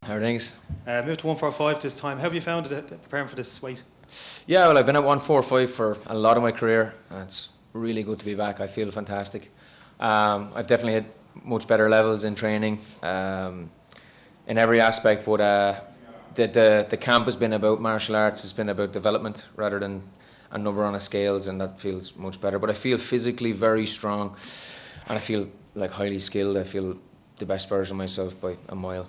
How are things? Moved to 145 this time. How have you found it preparing for this weight? Yeah, well, I've been at 145 for a lot of my career, and it's really good to be back. I feel fantastic. I've definitely hit much better levels in training, in every aspect, but the camp has been about martial arts. It's been about development rather than a number on a scales, and that feels much better. But I feel physically very strong, and I feel like highly skilled. I feel the best version of myself by a mile.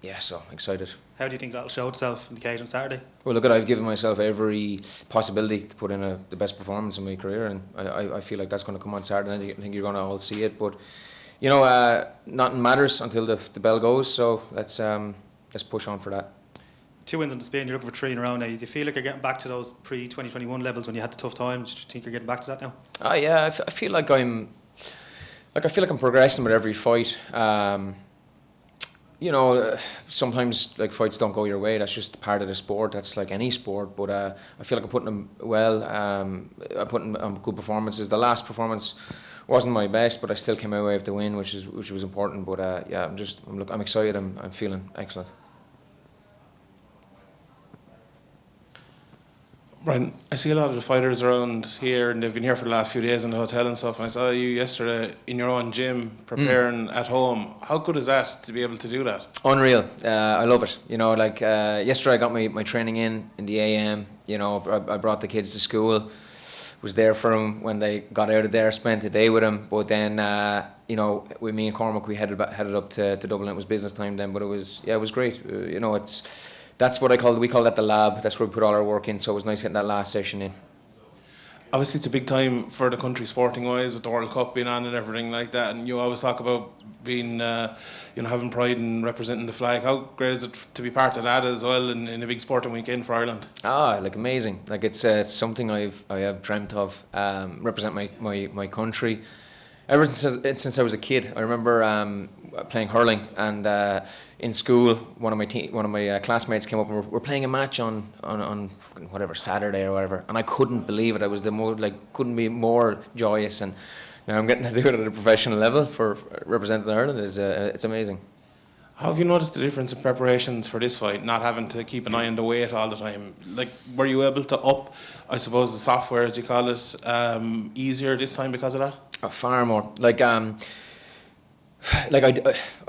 Yeah, so excited. How do you think that'll show itself in the cage on Saturday? Well, look, I've given myself every possibility to put in the best performance in my career, and I feel like that's going to come on Saturday. I think you're going to all see it, but you know, nothing matters until the bell goes. So let's push on for that. 2 wins on the spin. You're looking for 3 in a row now. Do you feel like you're getting back to those pre-2021 levels when you had the tough times? Do you think you're getting back to that now? Yeah, I feel like I'm progressing with every fight. You know, sometimes like fights don't go your way. That's just part of the sport. That's like any sport. But I feel like I'm putting them well. I'm putting good performances. The last performance wasn't my best, but I still came away with the win, which was important. But yeah, I'm excited. I'm feeling excellent. Brian, I see a lot of the fighters around here, and they've been here for the last few days in the hotel and stuff, and I saw you yesterday in your own gym preparing at home. How good is that to be able to do that? Unreal. I love it. You know, like yesterday I got my training in the AM. You know, I brought the kids to school, was there for them when they got out of there, spent a day with them. But then, you know, with me and Cormac, we headed up to Dublin. It was business time then, but it was great. You know, that's what we call that the lab. That's where we put all our work in. So it was nice getting that last session in. Obviously, it's a big time for the country sporting-wise, with the World Cup being on and everything like that. And you always talk about being, you know, having pride and representing the flag. How great is it to be part of that as well in a big sporting weekend for Ireland? Like amazing. Like it's something I have dreamt of. Represent my country. Ever since I was a kid, I remember playing hurling, and in school, one of my classmates came up and we're playing a match on whatever Saturday or whatever, and I couldn't believe it. I was couldn't be more joyous, and now I'm getting to do it at a professional level for representing Ireland. It's amazing. How have you noticed the difference in preparations for this fight, not having to keep an eye on the weight all the time? Like, were you able to up, I suppose, the software, as you call it, easier this time because of that? Far more. Like I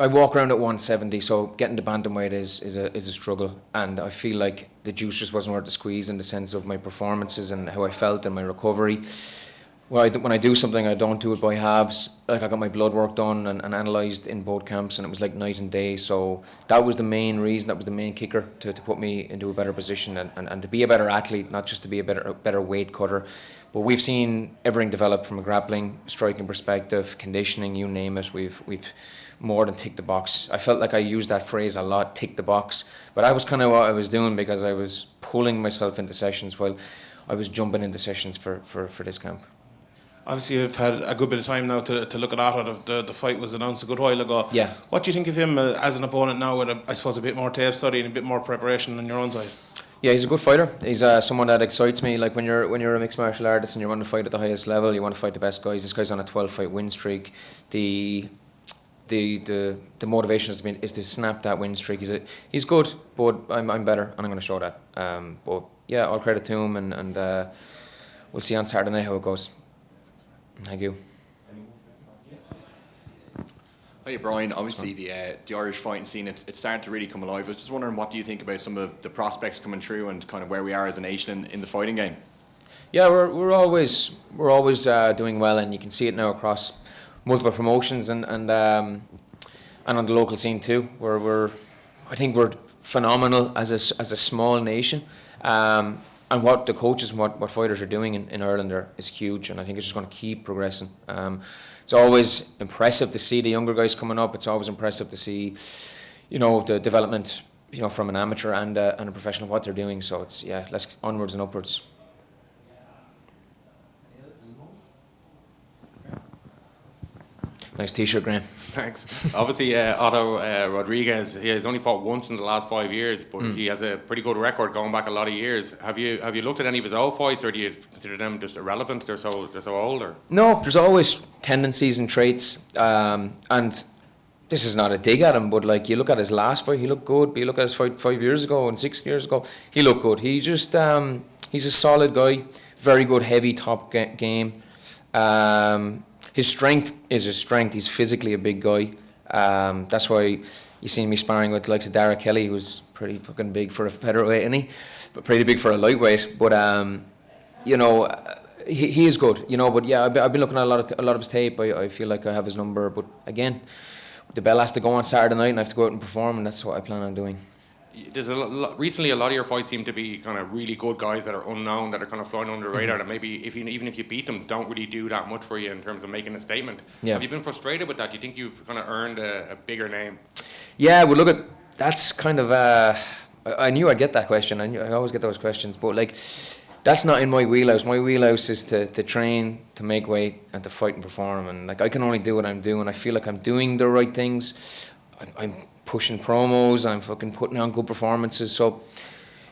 walk around at 170, so getting to bantamweight is a struggle, and I feel like the juice just wasn't worth the squeeze in the sense of my performances and how I felt and my recovery. When I do something, I don't do it by halves. Like I got my blood work done and analysed in both camps, and it was like night and day. So that was the main reason, that was the main kicker to put me into a better position and to be a better athlete, not just to be a better weight cutter. But we've seen everything develop from a grappling, striking perspective, conditioning, you name it. We've more than ticked the box. I felt like I used that phrase a lot, tick the box. But that was kind of what I was doing, because I was pulling myself into sessions while I was jumping into sessions for this camp. Obviously, you've had a good bit of time now to look at Otto. The fight was announced a good while ago. Yeah. What do you think of him as an opponent now, with I suppose a bit more tape study and a bit more preparation on your own side? Yeah, he's a good fighter. He's someone that excites me. Like when you're a mixed martial artist and you want to fight at the highest level, you want to fight the best guys. This guy's on a 12-fight win streak. The motivation is to snap that win streak. He's good, but I'm better, and I'm going to show that. But yeah, all credit to him, and we'll see on Saturday night how it goes. Thank you. Hey Brian, obviously the Irish fighting scene, it's starting to really come alive. I was just wondering, what do you think about some of the prospects coming through and kind of where we are as a nation in the fighting game? Yeah, we're always doing well, and you can see it now across multiple promotions and on the local scene too. I think we're phenomenal as a small nation. And what the coaches and what fighters are doing in Ireland is huge, and I think it's just going to keep progressing. It's always impressive to see the younger guys coming up. It's always impressive to see, you know, the development, you know, from an amateur and a professional, what they're doing. So it's, yeah, let's onwards and upwards. Nice t-shirt, Graham. Thanks. Obviously, Otto Rodrigues, he has only fought once in the last 5 years, but he has a pretty good record going back a lot of years. Have you looked at any of his old fights, or do you consider them just irrelevant? They're so old, or? No, there's always tendencies and traits, and this is not a dig at him, but like you look at his last fight, he looked good. But you look at his fight 5 years ago and 6 years ago, he looked good. He just he's a solid guy, very good heavy top game. His strength is his strength. He's physically a big guy. That's why you see me sparring with the likes of Dara Kelly, who's pretty fucking big for a featherweight, isn't he? But pretty big for a lightweight. But you know, he is good. You know, but yeah, I've been looking at a lot of his tape. I feel like I have his number. But again, the bell has to go on Saturday night, and I have to go out and perform, and that's what I plan on doing. There's recently a lot of your fights seem to be kind of really good guys that are unknown, that are kind of flying under the radar, that maybe even if you beat them, don't really do that much for you in terms of making a statement. Yeah. Have you been frustrated with that? Do you think you've kind of earned a bigger name? Yeah, well, look at that's kind of. I knew I'd get that question. I always get those questions, but like, that's not in my wheelhouse. My wheelhouse is to train, to make weight, and to fight and perform. And like, I can only do what I'm doing. I feel like I'm doing the right things. I'm pushing promos. I'm fucking putting on good performances. So,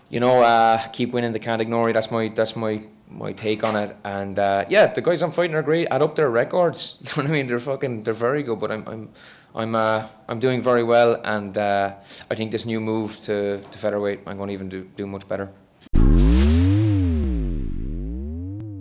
you know, keep winning the category. That's my take on it. And yeah, the guys I'm fighting are great. Add up their records. You know what I mean? They're very good. But I'm doing very well. And I think this new move to featherweight, I'm going to even do much better.